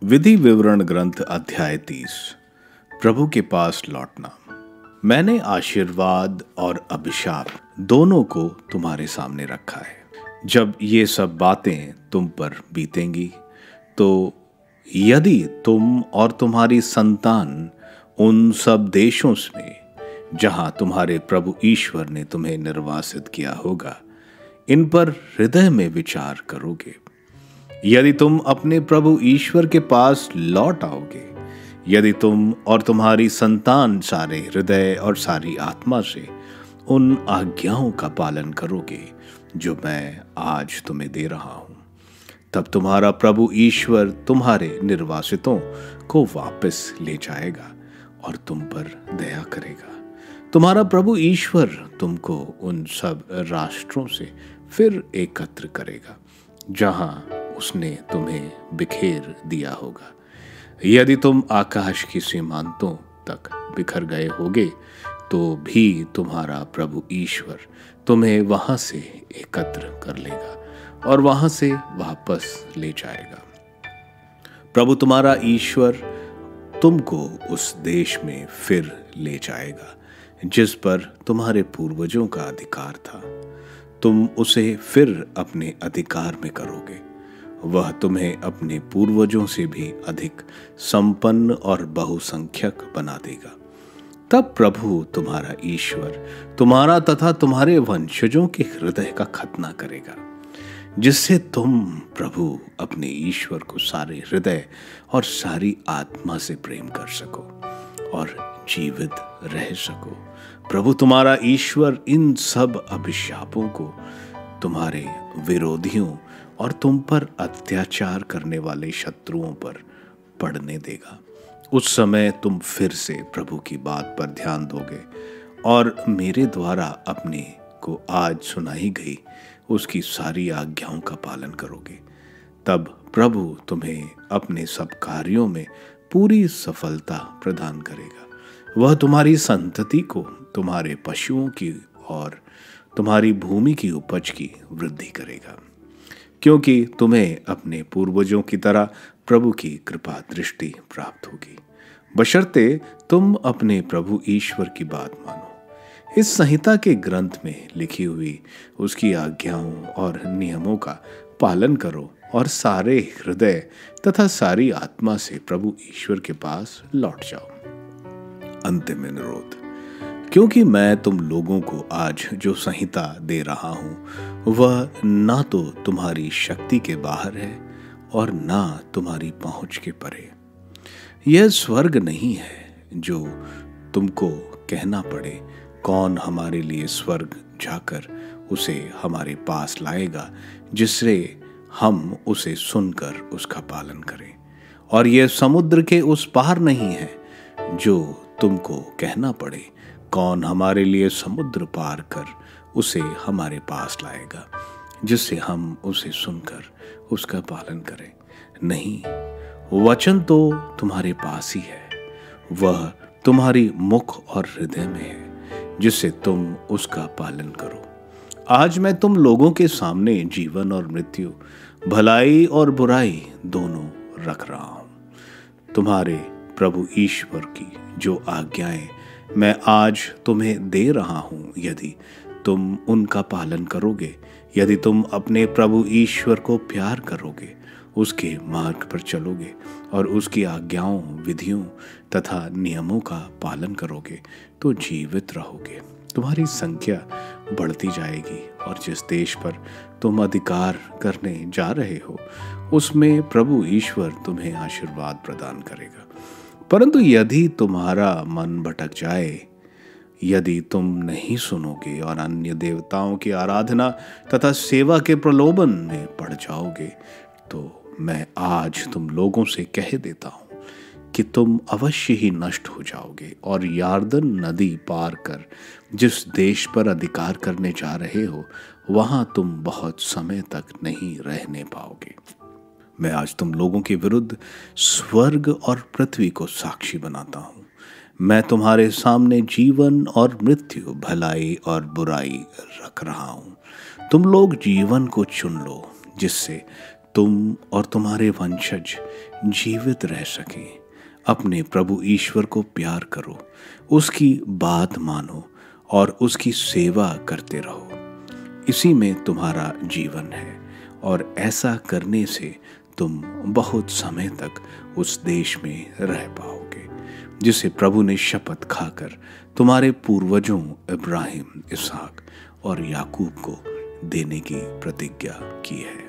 विधि विवरण ग्रंथ अध्याय 30। प्रभु के पास लौटना। मैंने आशीर्वाद और अभिशाप दोनों को तुम्हारे सामने रखा है। जब ये सब बातें तुम पर बीतेंगी तो यदि तुम और तुम्हारी संतान उन सब देशों में जहां तुम्हारे प्रभु ईश्वर ने तुम्हें निर्वासित किया होगा, इन पर हृदय में विचार करोगे, यदि तुम अपने प्रभु ईश्वर के पास लौट आओगे, यदि तुम और तुम्हारी संतान सारे हृदय और सारी आत्मा से उन आज्ञाओं का पालन करोगे जो मैं आज तुम्हें दे रहा हूं, तब तुम्हारा प्रभु ईश्वर तुम्हारे निर्वासितों को वापस ले जाएगा और तुम पर दया करेगा। तुम्हारा प्रभु ईश्वर तुमको उन सब राष्ट्रों से फिर एकत्र करेगा जहां उसने तुम्हें बिखेर दिया होगा। यदि तुम आकाश की सीमांतों तक बिखर गए होगे तो भी तुम्हारा प्रभु ईश्वर तुम्हें वहां से एकत्र कर लेगा और वहां से वापस ले जाएगा। प्रभु तुम्हारा ईश्वर तुमको उस देश में फिर ले जाएगा जिस पर तुम्हारे पूर्वजों का अधिकार था। तुम उसे फिर अपने अधिकार में करोगे। वह तुम्हें अपने पूर्वजों से भी अधिक संपन्न और बहुसंख्यक बना देगा। तब प्रभु तुम्हारा ईश्वर तुम्हारा तथा तुम्हारे वंशजों के हृदय का खतना करेगा, जिससे तुम प्रभु अपने ईश्वर को सारे हृदय और सारी आत्मा से प्रेम कर सको और जीवित रह सको। प्रभु तुम्हारा ईश्वर इन सब अभिशापों को तुम्हारे विरोधियों और तुम पर अत्याचार करने वाले शत्रुओं पर पड़ने देगा। उस समय तुम फिर से प्रभु की बात पर ध्यान दोगे और मेरे द्वारा अपने को आज सुनाई गई उसकी सारी आज्ञाओं का पालन करोगे। तब प्रभु तुम्हें अपने सब कार्यों में पूरी सफलता प्रदान करेगा। वह तुम्हारी संतति को तुम्हारे पशुओं की और तुम्हारी भूमि की उपज की वृद्धि करेगा, क्योंकि तुम्हें अपने पूर्वजों की तरह प्रभु की कृपा दृष्टि प्राप्त होगी, बशर्ते तुम अपने प्रभु ईश्वर की बात मानो। इस संहिता के ग्रंथ में लिखी हुई उसकी आज्ञाओं और नियमों का पालन करो और सारे हृदय तथा सारी आत्मा से प्रभु ईश्वर के पास लौट जाओ। अंतिम अनुरोध। क्योंकि मैं तुम लोगों को आज जो संहिता दे रहा हूं वह ना तो तुम्हारी शक्ति के बाहर है और ना तुम्हारी पहुंच के परे। यह स्वर्ग नहीं है जो तुमको कहना पड़े, कौन हमारे लिए स्वर्ग जाकर उसे हमारे पास लाएगा, जिससे हम उसे सुनकर उसका पालन करें। और यह समुद्र के उस पार नहीं है जो तुमको कहना पड़े, कौन हमारे लिए समुद्र पार कर उसे हमारे पास लाएगा, जिससे हम उसे सुनकर उसका पालन करें। नहीं, वचन तो तुम्हारे पास ही है, वह तुम्हारी मुख और हृदय में है, जिससे तुम उसका पालन करो। आज मैं तुम लोगों के सामने जीवन और मृत्यु, भलाई और बुराई दोनों रख रहा हूं। तुम्हारे प्रभु ईश्वर की जो आज्ञाएं मैं आज तुम्हें दे रहा हूं, यदि तुम उनका पालन करोगे, यदि तुम अपने प्रभु ईश्वर को प्यार करोगे, उसके मार्ग पर चलोगे और उसकी आज्ञाओं, विधियों तथा नियमों का पालन करोगे, तो जीवित रहोगे। तुम्हारी संख्या बढ़ती जाएगी और जिस देश पर तुम अधिकार करने जा रहे हो उसमें प्रभु ईश्वर तुम्हें आशीर्वाद प्रदान करेगा। परंतु यदि तुम्हारा मन भटक जाए, यदि तुम नहीं सुनोगे और अन्य देवताओं की आराधना तथा सेवा के प्रलोभन में पड़ जाओगे, तो मैं आज तुम लोगों से कह देता हूं कि तुम अवश्य ही नष्ट हो जाओगे और यार्दन नदी पार कर जिस देश पर अधिकार करने जा रहे हो वहां तुम बहुत समय तक नहीं रहने पाओगे। मैं आज तुम लोगों के विरुद्ध स्वर्ग और पृथ्वी को साक्षी बनाता हूं। मैं तुम्हारे सामने जीवन और मृत्यु, भलाई और बुराई रख रहा हूं। तुम लोग जीवन को चुन लो, जिससे तुम और तुम्हारे वंशज जीवित रह सकें। अपने प्रभु ईश्वर को प्यार करो, उसकी बात मानो और उसकी सेवा करते रहो। इसी में तुम्हारा जीवन है और ऐसा करने से तुम बहुत समय तक उस देश में रह पाओगे जिसे प्रभु ने शपथ खाकर तुम्हारे पूर्वजों इब्राहिम, इसहाक और याकूब को देने की प्रतिज्ञा की है।